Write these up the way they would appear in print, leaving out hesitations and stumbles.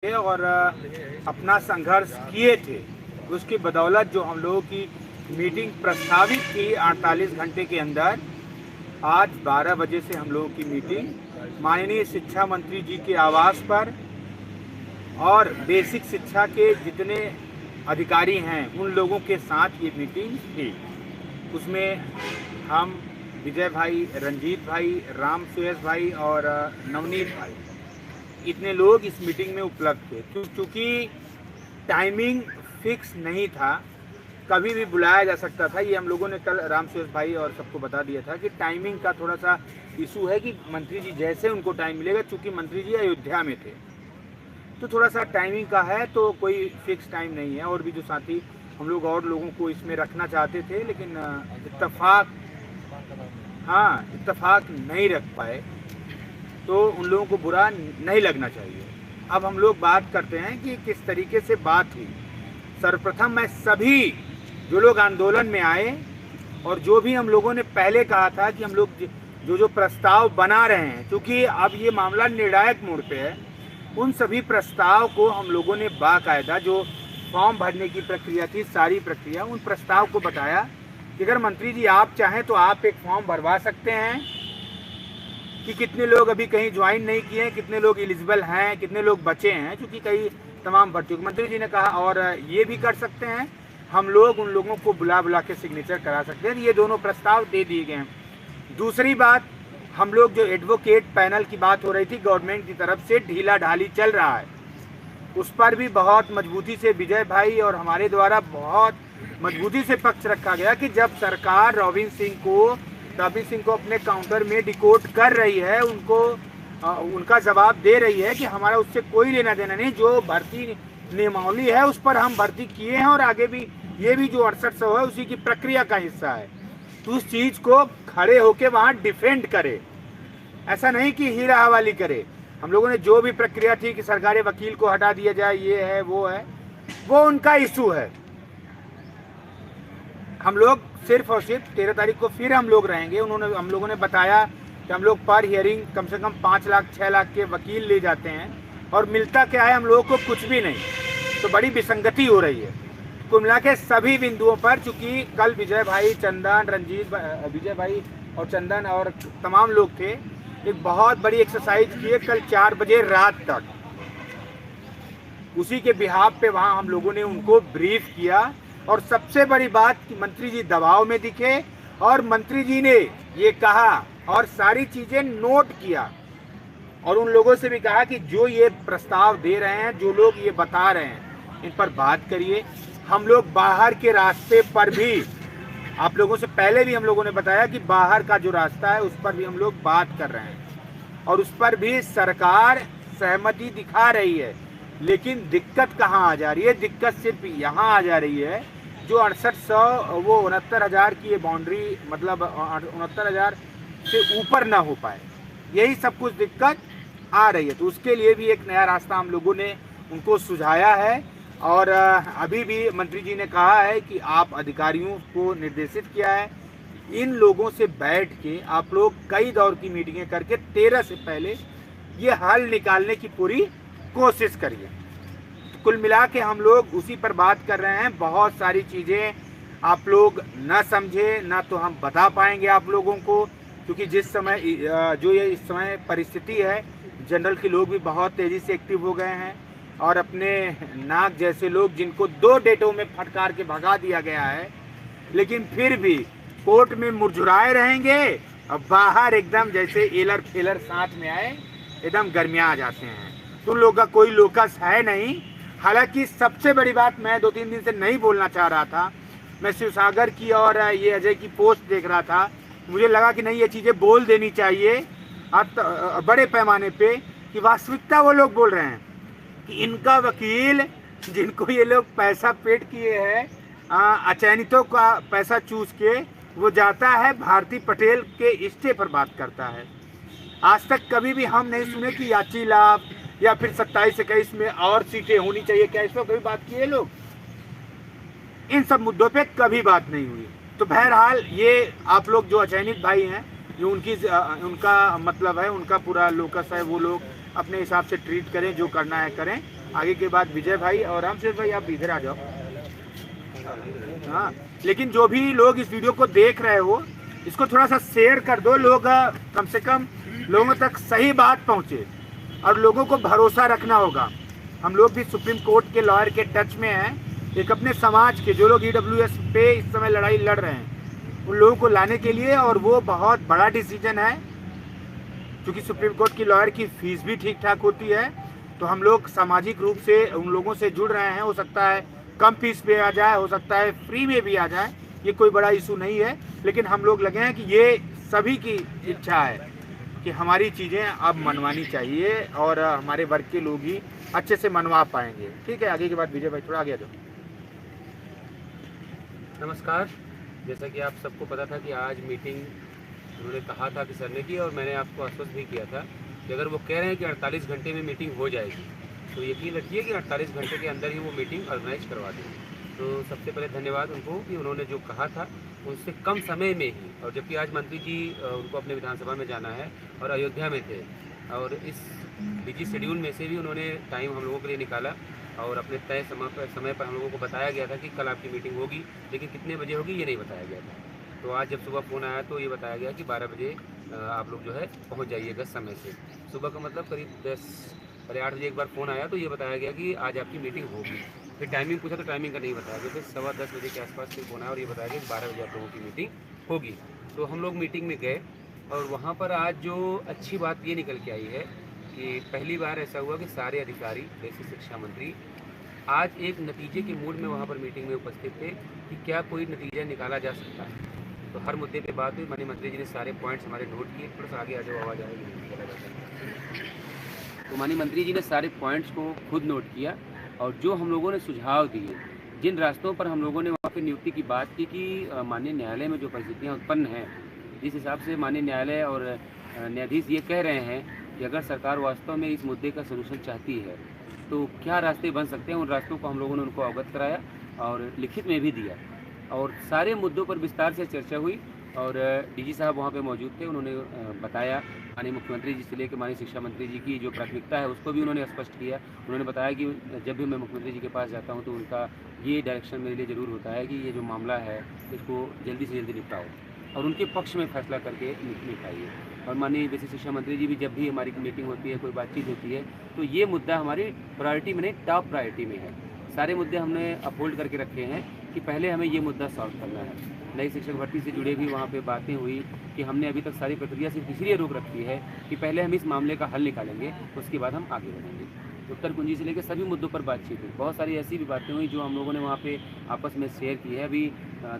और अपना संघर्ष किए थे, उसकी बदौलत जो हम लोगों की मीटिंग प्रस्तावित थी 48 घंटे के अंदर, आज 12 बजे से हम लोगों की मीटिंग माननीय शिक्षा मंत्री जी के आवास पर और बेसिक शिक्षा के जितने अधिकारी हैं उन लोगों के साथ ये मीटिंग थी। उसमें हम विजय भाई, रंजीत भाई, राम सुयश भाई और नवनीत भाई, इतने लोग इस मीटिंग में उपलब्ध थे। क्योंकि टाइमिंग फिक्स नहीं था, कभी भी बुलाया जा सकता था। ये हम लोगों ने कल राम सुयश भाई और सबको बता दिया था कि टाइमिंग का थोड़ा सा इशू है कि मंत्री जी जैसे उनको टाइम मिलेगा, चूँकि मंत्री जी अयोध्या में थे तो थोड़ा सा टाइमिंग का है, तो कोई फिक्स टाइम नहीं है। और भी जो साथी हम लोग और लोगों को इसमें रखना चाहते थे, लेकिन इत्तेफाक नहीं रख पाए, तो उन लोगों को बुरा नहीं लगना चाहिए। अब हम लोग बात करते हैं कि किस तरीके से बात हुई। सर्वप्रथम मैं सभी जो लोग आंदोलन में आए और जो भी हम लोगों ने पहले कहा था कि हम लोग जो प्रस्ताव बना रहे हैं, क्योंकि अब ये मामला निर्णायक मोड़ पे है, उन सभी प्रस्ताव को हम लोगों ने बाकायदा जो फॉर्म भरने की प्रक्रिया थी, सारी प्रक्रिया, उन प्रस्ताव को बताया कि अगर मंत्री जी आप चाहें तो आप एक फॉर्म भरवा सकते हैं कि कितने लोग अभी कहीं ज्वाइन नहीं किए हैं, कितने लोग एलिजिबल हैं, कितने लोग बचे हैं, क्योंकि कई तमाम भर चुके। मंत्री जी ने कहा और ये भी कर सकते हैं, हम लोग उन लोगों को बुला के सिग्नेचर करा सकते हैं। ये दोनों प्रस्ताव दे दिए गए हैं। दूसरी बात, हम लोग जो एडवोकेट पैनल की बात हो रही थी, गवर्नमेंट की तरफ से ढीला ढाली चल रहा है, उस पर भी बहुत मजबूती से विजय भाई और हमारे द्वारा बहुत मजबूती से पक्ष रखा गया कि जब सरकार रॉबिन सिंह को अपने काउंटर में डिकोड कर रही है, उनका जवाब दे रही है कि हमारा उससे कोई लेना देना नहीं, जो भर्ती नियमावली है उस पर हम भर्ती किए हैं और आगे भी ये भी जो 6800 है उसी की प्रक्रिया का हिस्सा है, तो उस चीज को खड़े होके वहां डिफेंड करे, ऐसा नहीं कि हीरा हवाली करे। हम लोगों ने जो भी प्रक्रिया थी कि सरकारी वकील को हटा दिया जाए, ये है वो उनका इशू है। हम लोग सिर्फ और सिर्फ 13 तारीख को फिर हम लोग रहेंगे। हम लोगों ने बताया कि हम लोग पर हियरिंग कम से कम 5 लाख 6 लाख के वकील ले जाते हैं और मिलता क्या है हम लोगों को, कुछ भी नहीं, तो बड़ी विसंगति हो रही है। कुल मिला के सभी बिंदुओं पर, चूंकि कल विजय भाई, चंदन, विजय भाई और चंदन और तमाम लोग थे, एक बहुत बड़ी एक्सरसाइज किए कल 4 बजे रात तक। उसी के बिहाफ पे वहाँ हम लोगों ने उनको ब्रीफ किया और सबसे बड़ी बात कि मंत्री जी दबाव में दिखे और मंत्री जी ने ये कहा और सारी चीजें नोट किया और उन लोगों से भी कहा कि जो ये प्रस्ताव दे रहे हैं, जो लोग ये बता रहे हैं, इन पर बात करिए। हम लोग बाहर के रास्ते पर भी, आप लोगों से पहले भी हम लोगों ने बताया कि बाहर का जो रास्ता है उस पर भी हम लोग बात कर रहे हैं और उस पर भी सरकार सहमति दिखा रही है। लेकिन दिक्कत कहाँ आ जा रही है? दिक्कत सिर्फ यहाँ आ जा रही है जो 6800 वो 69,000 की ये बाउंड्री, मतलब 69,000 से ऊपर ना हो पाए, यही सब कुछ दिक्कत आ रही है। तो उसके लिए भी एक नया रास्ता हम लोगों ने उनको सुझाया है और अभी भी मंत्री जी ने कहा है कि आप अधिकारियों को निर्देशित किया है, इन लोगों से बैठ के आप लोग कई दौर की मीटिंगें करके 13 से पहले ये हल निकालने की पूरी कोशिश करिए। तो कुल मिला के हम लोग उसी पर बात कर रहे हैं। बहुत सारी चीज़ें आप लोग न समझे ना तो हम बता पाएंगे आप लोगों को, क्योंकि जिस समय जो ये इस समय परिस्थिति है, जनरल के लोग भी बहुत तेज़ी से एक्टिव हो गए हैं और अपने नाग जैसे लोग जिनको 2 डेटों में फटकार के भगा दिया गया है, लेकिन फिर भी कोर्ट में मुरझुराए रहेंगे और बाहर एकदम जैसे एलर फेलर साथ में आए एकदम गर्मिया जाते हैं। तो लोगों का कोई लोकस है नहीं। हालांकि सबसे बड़ी बात मैं 2-3 दिन से नहीं बोलना चाह रहा था, मैं शिवसागर की और ये अजय की पोस्ट देख रहा था, मुझे लगा कि नहीं ये चीज़ें बोल देनी चाहिए अब बड़े पैमाने पे, कि वास्तविकता वो लोग बोल रहे हैं कि इनका वकील जिनको ये लोग पैसा पेड किए हैं, अचयनितों का पैसा चूस के वो जाता है भारती पटेल के स्टे पर बात करता है। आज तक कभी भी हम नहीं सुने कि याची लाभ या फिर 27-21 में और सीटें होनी चाहिए, क्या इस पर कभी बात की है लोग? इन सब मुद्दों पे कभी बात नहीं हुई। तो बहरहाल ये आप लोग जो अचयनित भाई हैं, जो उनका मतलब है, उनका पूरा लोकस है, वो लोग अपने हिसाब से ट्रीट करें, जो करना है करें। आगे के बाद विजय भाई और रामशेष भाई आप इधर आ जाओ। हाँ, लेकिन जो भी लोग इस वीडियो को देख रहे हो, इसको थोड़ा सा शेयर कर दो, लोग कम से कम लोगों तक सही बात पहुंचे और लोगों को भरोसा रखना होगा। हम लोग भी सुप्रीम कोर्ट के लॉयर के टच में हैं, एक अपने समाज के जो लोग EWS पे इस समय लड़ाई लड़ रहे हैं उन लोगों को लाने के लिए, और वो बहुत बड़ा डिसीजन है क्योंकि सुप्रीम कोर्ट की लॉयर की फीस भी ठीक ठाक होती है। तो हम लोग सामाजिक रूप से उन लोगों से जुड़ रहे हैं, हो सकता है कम फीस पे आ जाए, हो सकता है फ्री में भी आ जाए, ये कोई बड़ा इशू नहीं है, लेकिन हम लोग लगे हैं कि ये सभी की इच्छा है कि हमारी चीज़ें अब मनवानी चाहिए और हमारे वर्ग के लोग ही अच्छे से मनवा पाएंगे। ठीक है, आगे की बात विजय भाई थोड़ा आगे आ जाओ। नमस्कार, जैसा कि आप सबको पता था कि आज मीटिंग उन्होंने कहा था कि सर ने की, और मैंने आपको आश्वस्त भी किया था कि अगर वो कह रहे हैं कि 48 घंटे में मीटिंग हो जाएगी तो यकीन रखिए कि 48 घंटे के अंदर ही वो मीटिंग ऑर्गेनाइज करवा देंगे। तो सबसे पहले धन्यवाद उनको कि उन्होंने जो कहा था उससे कम समय में ही, और जबकि आज मंत्री जी उनको अपने विधानसभा में जाना है और अयोध्या में थे, और इस बिजी शेड्यूल में से भी उन्होंने टाइम हम लोगों के लिए निकाला और अपने तय समय पर हम लोगों को बताया गया था कि कल आपकी मीटिंग होगी, लेकिन कितने बजे होगी ये नहीं बताया गया था। तो आज जब सुबह फ़ोन आया तो ये बताया गया कि 12 बजे आप लोग जो है पहुंच जाइएगा समय से। सुबह का मतलब करीब 8 बजे एक बार फ़ोन आया तो ये बताया गया कि आज आपकी मीटिंग होगी। फिर टाइमिंग पूछा तो टाइमिंग का नहीं बताया गया, फिर 10:15 बजे के आसपास फिर फ़ोन आया और ये बताया गया कि 12 बजे आप लोगों की मीटिंग होगी। तो हम लोग मीटिंग में गए और वहाँ पर आज जो अच्छी बात ये निकल के आई है कि पहली बार ऐसा हुआ कि सारे अधिकारी, जैसे शिक्षा मंत्री, आज एक नतीजे के मूड में वहाँ पर मीटिंग में उपस्थित थे कि क्या कोई नतीजा निकाला जा सकता है। तो हर मुद्दे पे बात हुई, माननीय मंत्री जी ने सारे पॉइंट्स हमारे नोट किए। थोड़ा सा आगे आ जाओ, आवाज़ आएगी। तो माननीय मंत्री जी ने सारे पॉइंट्स को खुद नोट किया और जो हम लोगों ने सुझाव दिए, जिन रास्तों पर हम लोगों ने वहाँ पर नियुक्ति की बात की कि माननीय न्यायालय में जो परिस्थितियाँ उत्पन्न हैं, जिस हिसाब से माननीय न्यायालय और न्यायाधीश ये कह रहे हैं कि अगर सरकार वास्तव में इस मुद्दे का सलूशन चाहती है तो क्या रास्ते बन सकते हैं, उन रास्तों को हम लोगों ने उनको अवगत कराया और लिखित में भी दिया और सारे मुद्दों पर विस्तार से चर्चा हुई। और डीजी साहब वहाँ पे मौजूद थे, उन्होंने बताया माननीय मुख्यमंत्री जी से लेकर माननीय शिक्षा मंत्री जी की जो प्राथमिकता है उसको भी उन्होंने स्पष्ट किया। उन्होंने बताया कि जब भी मैं मुख्यमंत्री जी के पास जाता हूँ तो उनका ये डायरेक्शन मेरे लिए ज़रूर होता है कि ये जो मामला है इसको जल्दी से जल्दी निपटाओ और उनके पक्ष में फैसला करके निपटाइए। और माननीय वैसे शिक्षा मंत्री जी भी जब भी हमारी मीटिंग होती है, कोई बातचीत होती है, तो ये मुद्दा हमारी प्रायोरिटी में नहीं, टॉप प्रायोरिटी में है। सारे मुद्दे हमने अपहोल्ड करके रखे हैं कि पहले हमें ये मुद्दा सॉल्व करना है। नई शिक्षक भर्ती से जुड़े भी वहाँ पे बातें हुई कि हमने अभी तक सारी प्रक्रिया सिर्फ इसलिए रोक रखी है कि पहले हम इस मामले का हल निकालेंगे, उसके बाद हम आगे बढ़ेंगे। उत्तर कुंजी से लेकर सभी मुद्दों पर बातचीत हुई। बहुत सारी ऐसी भी बातें हुई जो हम लोगों ने वहाँ पे आपस में शेयर की है। अभी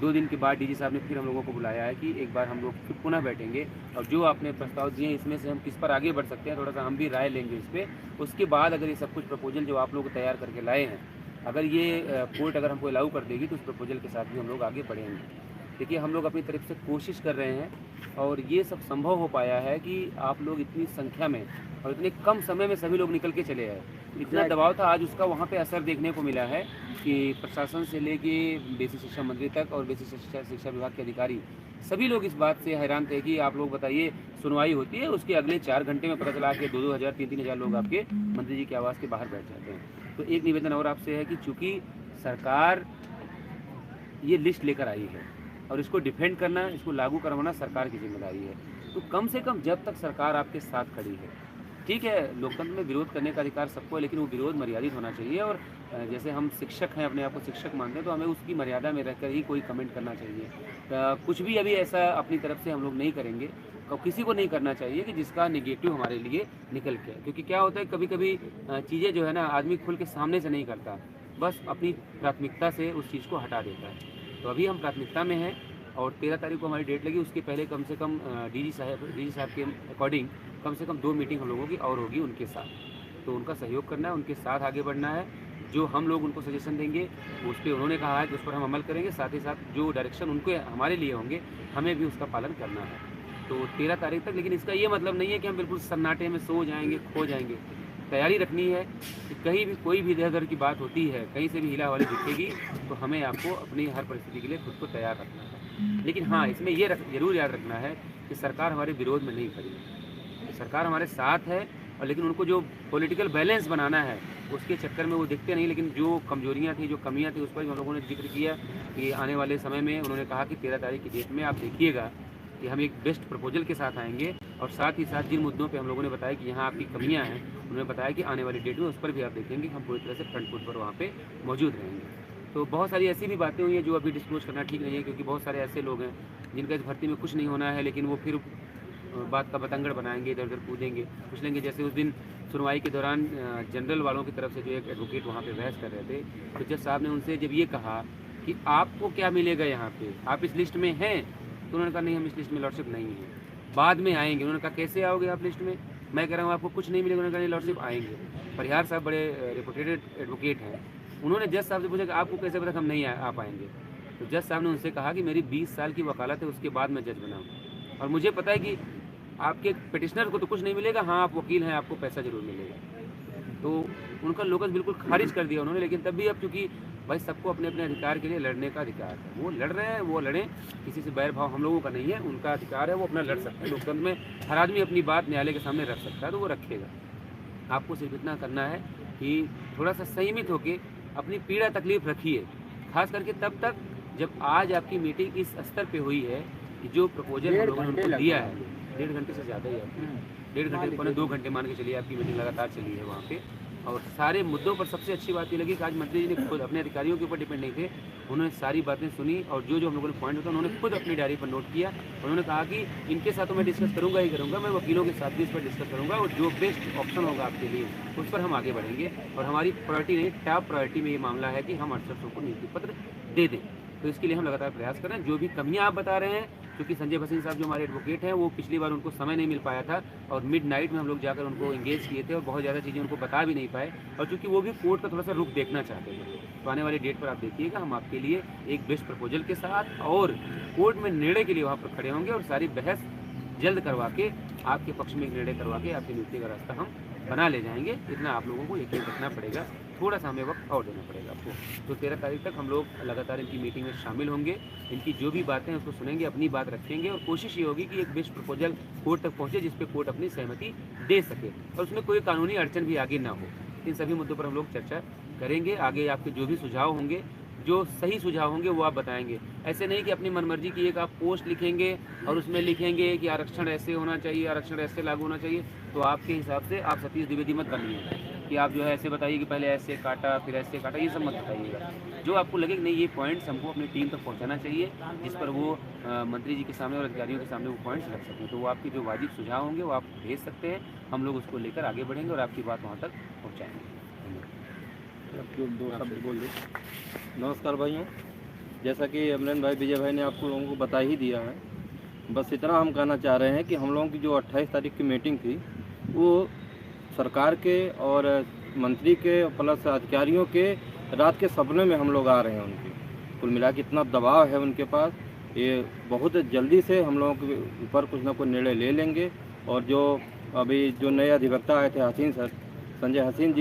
2 दिन के बाद डीजी साहब ने फिर हम लोगों को बुलाया है कि एक बार हम लोग फिर पुनः बैठेंगे और जो आपने प्रस्ताव दिए इसमें से हम किस पर आगे बढ़ सकते हैं, थोड़ा सा हम भी राय लेंगे इस पर। उसके बाद अगर ये सब कुछ प्रपोजल जो आप लोग तैयार करके लाए हैं, अगर ये कोर्ट अगर हमको अलाउ कर देगी तो उस प्रपोजल के साथ भी हम लोग आगे बढ़ेंगे। देखिए, हम लोग अपनी तरफ से कोशिश कर रहे हैं और ये सब संभव हो पाया है कि आप लोग इतनी संख्या में और इतने कम समय में सभी लोग निकल के चले आए। इतना दबाव था, आज उसका वहाँ पे असर देखने को मिला है कि प्रशासन से लेके बेसिक शिक्षा मंत्री तक और बेसिक शिक्षा विभाग के अधिकारी सभी लोग इस बात से हैरान थे कि आप लोग बताइए, सुनवाई होती है, उसके अगले 4 घंटे में पता चला कि 2-2 हज़ार 3-3 हज़ार लोग आपके मंत्री जी के आवास के बाहर बैठ जाते हैं। तो एक निवेदन और आपसे है कि चूँकि सरकार ये लिस्ट लेकर आई है और इसको डिफेंड करना, इसको लागू करवाना सरकार की जिम्मेदारी है, तो कम से कम जब तक सरकार आपके साथ खड़ी है, ठीक है, लोकतंत्र में विरोध करने का अधिकार सबको है, लेकिन वो विरोध मर्यादित होना चाहिए। और जैसे हम शिक्षक हैं, अपने आप को शिक्षक मानते हैं, तो हमें उसकी मर्यादा में रहकर ही कोई कमेंट करना चाहिए। कुछ भी अभी ऐसा अपनी तरफ से हम लोग नहीं करेंगे, किसी को नहीं करना चाहिए कि जिसका नेगेटिव हमारे लिए निकल के। क्योंकि क्या होता है, कभी कभी चीज़ें जो है ना, आदमी खुल के सामने से नहीं करता, बस अपनी प्राथमिकता से उस चीज़ को हटा देता है। तो अभी हम प्राथमिकता में हैं और 13 तारीख को हमारी डेट लगी, उसके पहले कम से कम डीजी साहब के अकॉर्डिंग कम से कम 2 मीटिंग हम लोगों की और होगी उनके साथ। तो उनका सहयोग करना है, उनके साथ आगे बढ़ना है। जो हम लोग उनको सजेशन देंगे उस पर उन्होंने कहा है कि उस पर हम अमल करेंगे, साथ ही साथ जो डायरेक्शन उनको हमारे लिए होंगे हमें भी उसका पालन करना है। तो 13 तारीख तक, लेकिन इसका ये मतलब नहीं है कि हम बिल्कुल सन्नाटे में सो जाएंगे, खो जाएंगे। तैयारी रखनी है कि कहीं भी कोई भी इधर उधर की बात होती है, कहीं से भी हिला वाली दिखेगी, तो हमें आपको अपनी हर परिस्थिति के लिए खुद को तैयार रखना है। लेकिन हाँ, इसमें ये जरूर याद रखना है कि सरकार हमारे विरोध में नहीं खड़ी है, सरकार हमारे साथ है और लेकिन उनको जो पॉलिटिकल बैलेंस बनाना है उसके चक्कर में वो दिखते नहीं। लेकिन जो कमजोरियाँ थी, जो कमियाँ थी, उस पर भी हम लोगों ने जिक्र किया कि आने वाले समय में उन्होंने कहा कि 13 तारीख की डेट में आप देखिएगा कि हम एक बेस्ट प्रपोजल के साथ आएंगे। और साथ ही साथ जिन मुद्दों पे हम लोगों ने बताया कि यहाँ आपकी कमियाँ हैं, उन्होंने बताया कि आने वाली डेट में उस पर भी आप देखेंगे कि हम पूरी तरह से फ्रंट फुट पर वहाँ पे मौजूद रहेंगे। तो बहुत सारी ऐसी भी बातें हुई हैं जो अभी डिस्क्लोज करना ठीक नहीं है, क्योंकि बहुत सारे ऐसे लोग हैं जिनका इस भर्ती में कुछ नहीं होना है, लेकिन वो फिर बात का बतंगड़ बनाएंगे, इधर उधर कूदेंगे, पूछ लेंगे। जैसे उस दिन सुनवाई के दौरान जनरल वालों की तरफ से जो एक एडवोकेट वहाँ पे बहस कर रहे थे, तो जज साहब ने उनसे जब ये कहा कि आपको क्या मिलेगा यहाँ पे, आप इस लिस्ट में हैं, तो उन्होंने कहा नहीं हम इस लिस्ट में लॉर्डशिप नहीं है, बाद में आएंगे। उन्होंने कहा कैसे आओगे आप लिस्ट में, मैं कह रहा हूँ आपको कुछ नहीं मिलेगा। उन्होंने कहा नहीं लॉर्डशिप आएंगे। परिहार साहब बड़े रेपुटेटेड एडवोकेट हैं, उन्होंने जज साहब से पूछा कि आपको कैसे पता हम नहीं आ पाएंगे। तो जज साहब ने उनसे कहा कि मेरी 20 साल की वकालत है, उसके बाद मैं जज बना हूँ और मुझे पता है कि आपके पिटिशनर को तो कुछ नहीं मिलेगा, हाँ आप वकील हैं, आपको पैसा जरूर मिलेगा। तो उनका लोकस बिल्कुल खारिज कर दिया उन्होंने। लेकिन तब भी अब चूँकि भाई सबको अपने अपने अधिकार के लिए लड़ने का अधिकार है, वो लड़ रहे हैं, वो लड़ें, किसी से बैर भाव हम लोगों का नहीं है, उनका अधिकार है, वो अपना लड़ सकते हैं। लोकतंत्र में हर आदमी अपनी बात न्यायालय के सामने रख सकता है, तो वो रखेगा। आपको सिर्फ इतना करना है कि थोड़ा सा संयमित होकर अपनी पीड़ा तकलीफ रखिए, खास करके तब तक जब आज आपकी मीटिंग इस स्तर पे हुई है कि जो प्रपोजल हम लोगों ने उनको दिया है, 1.5 घंटे से ज़्यादा ही है, 1.5 घंटे पौने 2 घंटे मान के चलिए आपकी मीटिंग लगातार चली है वहाँ पे। और सारे मुद्दों पर सबसे अच्छी बात ये लगी कि आज मंत्री जी ने खुद अपने अधिकारियों के ऊपर डिपेंड नहीं थे, उन्होंने सारी बातें सुनी और जो जो हम लोगों ने पॉइंट होता उन्होंने खुद अपनी डायरी पर नोट किया। उन्होंने कहा कि इनके साथ तो मैं डिस्कस करूंगा ही करूंगा, मैं वकीलों के साथ भी इस पर डिस्कस करूंगा और जो बेस्ट ऑप्शन होगा आपके लिए उस पर हम आगे बढ़ेंगे। और हमारी प्रायोरिटी नहीं, टॉप प्रायोरिटी में ये मामला है कि हम 68 को नियुक्ति पत्र दे दें। तो इसके लिए हम लगातार प्रयास कर रहे हैं। जो भी कमियां आप बता रहे हैं, क्योंकि संजय भसीन साहब जो हमारे एडवोकेट हैं, वो पिछली बार उनको समय नहीं मिल पाया था और मिडनाइट में हम लोग जाकर उनको एंगेज किए थे और बहुत ज़्यादा चीज़ें उनको बता भी नहीं पाए। और चूँकि वो भी कोर्ट का थोड़ा सा रुख देखना चाहते थे, तो आने वाली डेट पर आप देखिएगा हम आपके लिए एक बेस्ट प्रपोजल के साथ और कोर्ट में निर्णय के लिए वहाँ पर खड़े होंगे और सारी बहस जल्द करवा के आपके पक्ष में एक निर्णय करवा के आपकी नियुक्ति का रास्ता हम बना ले जाएंगे। इतना आप लोगों को यकीन रखना पड़ेगा, थोड़ा सा हमें वक्त और देना पड़ेगा आपको। तो 13 तारीख तक हम लोग लगातार इनकी मीटिंग में शामिल होंगे, इनकी जो भी बातें हैं उसको सुनेंगे, अपनी बात रखेंगे और कोशिश ये होगी कि एक बेस्ट प्रपोजल कोर्ट तक पहुँचे जिस पे कोर्ट अपनी सहमति दे सके और उसमें कोई कानूनी अड़चन भी आगे ना हो। इन सभी मुद्दों पर हम लोग चर्चा करेंगे। आगे आपके जो भी सुझाव होंगे, जो सही सुझाव होंगे वो आप बताएंगे। ऐसे नहीं कि अपनी मनमर्जी की एक आप पोस्ट लिखेंगे और उसमें लिखेंगे कि आरक्षण ऐसे होना चाहिए, आरक्षण ऐसे लागू होना चाहिए, तो आपके हिसाब से आप सतीश द्विवेदी मत बनिए कि आप जो है ऐसे बताइए कि पहले ऐसे काटा फिर ऐसे काटा, ये सब मत बताइएगा। जो आपको लगे कि नहीं ये पॉइंट्स हमको अपनी टीम तक पहुंचाना चाहिए, जिस पर वो मंत्री जी के सामने और अधिकारियों के सामने वो पॉइंट्स रख सकें, तो वो आपके जो वाजिब सुझाव होंगे वो आप भेज सकते हैं। हम लोग उसको लेकर आगे बढ़ेंगे और आपकी बात वहाँ तक पहुँचाएँगे। नमस्कार भाइयों, जैसा कि अमरेंद्र भाई, विजय भाई ने आपको लोगों को बता ही दिया है। बस इतना हम कहना चाह रहे हैं कि हम लोगों की जो 28 तारीख की मीटिंग थी वो सरकार के और मंत्री के प्लस अधिकारियों के रात के सपने में हम लोग आ रहे हैं। उनके कुल मिला के इतना दबाव है उनके पास, ये बहुत जल्दी से हम लोगों के ऊपर कुछ ना कुछ निर्णय ले लेंगे। और जो अभी जो नए अधिवक्ता आए थे हसीन सर, संजय भसीन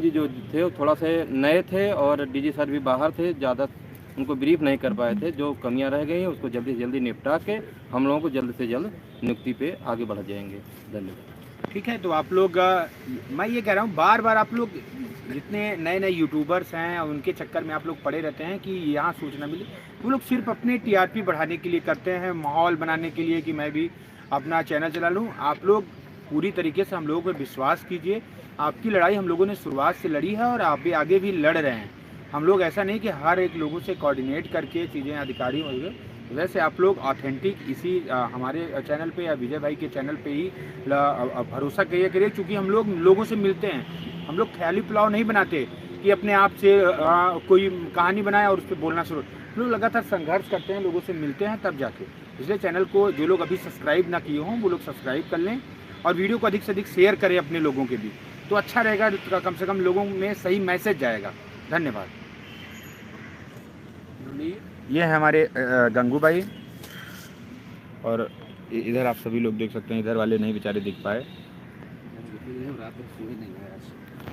जी जो थे वो थोड़ा से नए थे और डीजी सर भी बाहर थे, ज़्यादा उनको ब्रीफ नहीं कर पाए थे। जो कमियां रह गई हैं उसको जल्दी से जल्दी निपटा के हम लोगों को जल्द से जल्द नियुक्ति पे आगे बढ़ जाएंगे। धन्यवाद। ठीक है, तो आप लोग मैं ये कह रहा हूँ, बार बार आप लोग जितने नए नए यूट्यूबर्स हैं उनके चक्कर में आप लोग पड़े रहते हैं कि यहाँ सूचना मिले। वो लोग सिर्फ अपने टीआरपी बढ़ाने के लिए करते हैं, माहौल बनाने के लिए कि मैं भी अपना चैनल चला लूँ। आप लोग पूरी तरीके से हम लोगों पर विश्वास कीजिए। आपकी लड़ाई हम लोगों ने शुरुआत से लड़ी है और आप भी आगे भी लड़ रहे हैं। हम लोग ऐसा नहीं कि हर एक लोगों से कोऑर्डिनेट करके चीज़ें अधिकारी होंगे, वैसे आप लोग ऑथेंटिक इसी हमारे चैनल पे या विजय भाई के चैनल पे ही भरोसा करिए, क्योंकि हम लोग लोगों से मिलते हैं। हम लोग ख्याली पुलाव नहीं बनाते कि अपने आप से कोई कहानी बनाए और उस पर बोलना शुरू। हम लोग लगातार संघर्ष करते हैं, लोगों से मिलते हैं तब जाके। इसलिए चैनल को जो लोग अभी सब्सक्राइब ना किए हों वो लोग सब्सक्राइब कर लें और वीडियो को अधिक से अधिक शेयर करें अपने लोगों के भी, तो अच्छा रहेगा, कम से कम लोगों में सही मैसेज जाएगा। धन्यवाद। ये है हमारे गंगू भाई और इधर आप सभी लोग देख सकते हैं, इधर वाले नहीं बेचारे दिख पाए। रात भर सोए नहीं।